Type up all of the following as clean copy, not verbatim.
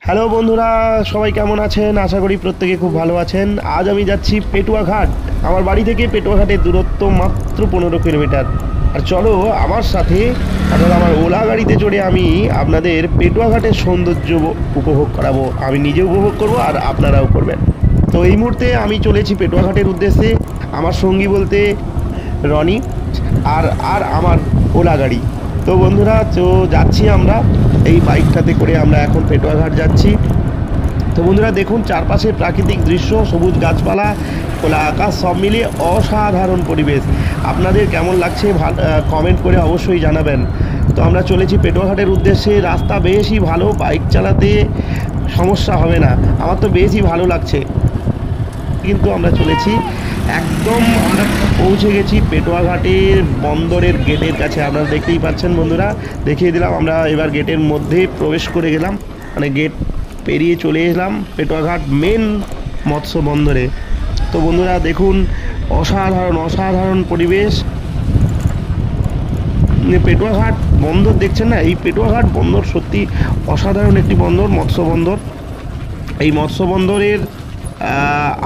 Hello বন্ধুরা, সবাই কেমন আছেন? আশা করি প্রত্যেকে খুব ভালো আছেন। আজ আমি যাচ্ছি পেটুয়া ঘাট। আমার বাড়ি থেকে পেটুয়া ঘাটের দূরত্ব মাত্র 15 কিলোমিটার। আর চলো আমার সাথে, অর্থাৎ আমার ওলা গাড়িতে চড়ে আমি আপনাদের পেটুয়া ঘাটের সৌন্দর্য উপভোগ করাবো। আমি নিজে উপভোগ করব আর আপনারাও করবেন। তো এই মুহূর্তে আমি চলেছি পেটুয়া ঘাটের উদ্দেশ্যে। আমার সঙ্গী বলতে রনি আর আর আমার ওলা গাড়ি। তো বন্ধুরা, তো যাচ্ছি আমরা এই বাইকটাতে করে। আমরা এখন পেটুয়া ঘাট যাচ্ছি। তো বন্ধুরা দেখুন, চারপাশে প্রাকৃতিক দৃশ্য, সবুজ গাছপালা, খোলা আকাশ, সব মিলিয়ে অসাধারণ পরিবেশ। আপনাদের কেমন লাগছে কমেন্ট করে অবশ্যই জানাবেন। তো আমরা চলেছি পেটুয়া ঘাটের উদ্দেশ্যে। রাস্তা বেশই ভালো, বাইক চালাতে সমস্যা হবে না। আমার তো বেশই ভালো লাগছে। কিন্তু আমরা চলেছি একদম, আমরা পৌঁছে গেছি পেটুয়া ঘাটের বন্দরের গেটের কাছে। আপনারা দেখতেই পাচ্ছেন বন্ধুরা, দেখিয়ে দিলাম। আমরা এবার গেটের মধ্যে প্রবেশ করে গেলাম, মানে গেট পেরিয়ে চলে এলাম পেটুয়া ঘাট মেন মৎস্য বন্দরে। তো বন্ধুরা দেখুন, অসাধারণ পরিবেশ। পেটুয়া ঘাট বন্দর দেখছেন না? এই পেটুয়া ঘাট বন্দর সত্যি অসাধারণ একটি বন্দর, মৎস্য বন্দর। এই মৎস্য বন্দরের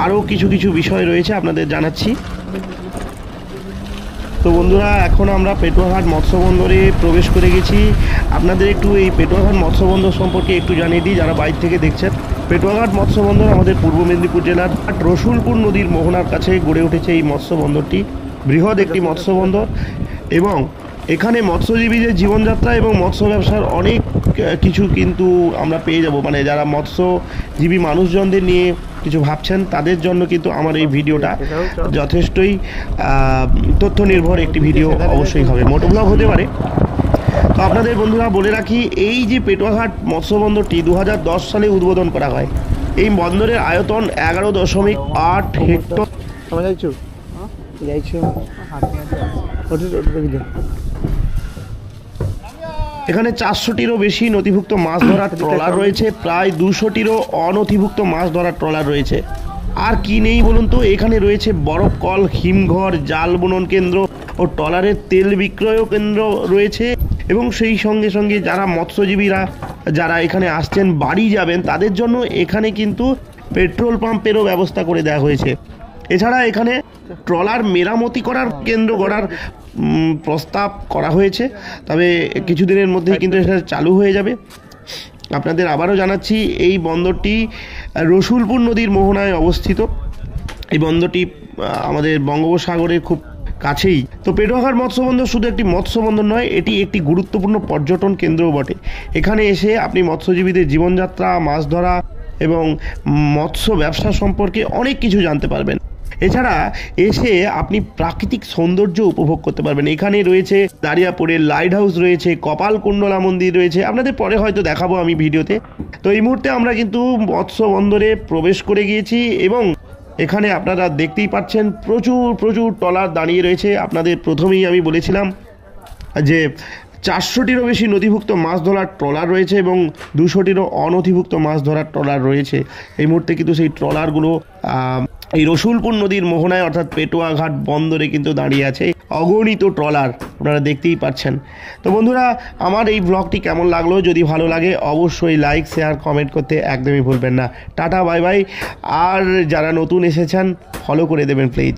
আরও কিছু বিষয় রয়েছে, আপনাদের জানাচ্ছি। তো বন্ধুরা, এখন আমরা পেটুয়া ঘাট মৎস্য বন্দরে প্রবেশ করে গেছি। আপনাদের একটু এই পেটুয়া ঘাট মৎস্য বন্দর সম্পর্কে একটু জানিয়ে দিই, যারা বাইরে থেকে দেখছেন। পেটুয়া ঘাট মৎস্য বন্দর আমাদের পূর্ব মেদিনীপুর জেলার রসুলপুর নদীর মোহনার কাছে গড়ে উঠেছে এই মৎস্য বন্দরটি। বৃহৎ একটি মৎস্য বন্দর, এবং এখানে মৎস্যজীবীদের জীবনযাত্রা এবং মৎস্য ব্যবসার অনেক কিছু কিন্তু আমরা পেয়ে যাব। মানে যারা মৎস্যজীবী মানুষজনদের নিয়ে কিছু ভাবছেন, তাদের জন্য কিন্তু আমার এই ভিডিওটা যথেষ্টই তথ্য নির্ভর একটি ভিডিও অবশ্যই হবে, মোটো ব্লগ হতে পারে। তো আপনাদের বন্ধুরা বলে রাখি, এই যে পেটুয়া ঘাট মৎস্য বন্দরটি 2010 সালে উদ্বোধন করা হয়। এই বন্দরের আয়তন 11.8 হেক্টর। এখানে 400টিরও বেশি নথিভুক্ত মাছ ধরার ট্রলার রয়েছে, প্রায় 200টিরও অনথিভুক্ত মাছ ধরার ট্রলার রয়েছে। আর কি নেই বলুন তো? এখানে রয়েছে বরফ কল, হিমঘর, জাল বুনন কেন্দ্র ও ট্রলারের তেল বিক্রয় কেন্দ্র রয়েছে। এবং সেই সঙ্গে সঙ্গে যারা মৎস্যজীবীরা যারা এখানে আসছেন, বাড়ি যাবেন, তাদের জন্য এখানে কিন্তু পেট্রোল পাম্পেরও ব্যবস্থা করে দেওয়া হয়েছে। এছাড়া এখানে ট্রলার মেরামতি করার কেন্দ্র গড়ার প্রস্তাব করা হয়েছে, তবে কিছুদিনের মধ্যেই কিন্তু এটা চালু হয়ে যাবে। আপনাদের আবারও জানাচ্ছি, এই বন্দরটি রসুলপুর নদীর মোহনায় অবস্থিত। এই বন্দরটি আমাদের বঙ্গোপসাগরের খুব কাছেই। তো পেটুয়া ঘাট মৎস্য বন্দর শুধু একটি মৎস্য বন্দর নয়, এটি একটি গুরুত্বপূর্ণ পর্যটন কেন্দ্রও বটে। এখানে এসে আপনি মৎস্যজীবীদের জীবনযাত্রা, মাছ ধরা এবং মৎস্য ব্যবসা সম্পর্কে অনেক কিছু জানতে পারবেন। এছাড়া এসে আপনি প্রাকৃতিক সৌন্দর্য উপভোগ করতে পারবেন। এখানে রয়েছে দারিয়াপুরের লাইট হাউস রয়েছে, কপালকুণ্ডলা মন্দির রয়েছে, আপনাদের পরে হয়তো দেখাবো আমি ভিডিওতে। তো এই মুহূর্তে আমরা কিন্তু মৎস্য বন্দরে প্রবেশ করে গিয়েছি, এবং এখানে আপনারা দেখতেই পাচ্ছেন প্রচুর ট্রলার দাঁড়িয়ে রয়েছে। আপনাদের প্রথমেই আমি বলেছিলাম যে 400টিরও বেশি নথিভুক্ত মাছ ধরার ট্রলার রয়েছে এবং 200টিরও অনথিভুক্ত মাছ ধরার ট্রলার রয়েছে। এই মুহূর্তে কিন্তু সেই ট্রলারগুলো এই রসুলপুর নদীর মোহনায়, অর্থাৎ পেটুয়া ঘাট বন্দরে কিন্তু দাঁড়িয়ে আছে অগণিত ট্রলার, আপনারা দেখতেই পাচ্ছেন। তো বন্ধুরা, আমার এই ব্লগটি কেমন লাগলো? যদি ভালো লাগে অবশ্যই লাইক, শেয়ার, কমেন্ট করতে একদমই ভুলবেন না। Tata, bye bye. আর যারা নতুন এসেছেন, ফলো করে দেবেন প্লিজ।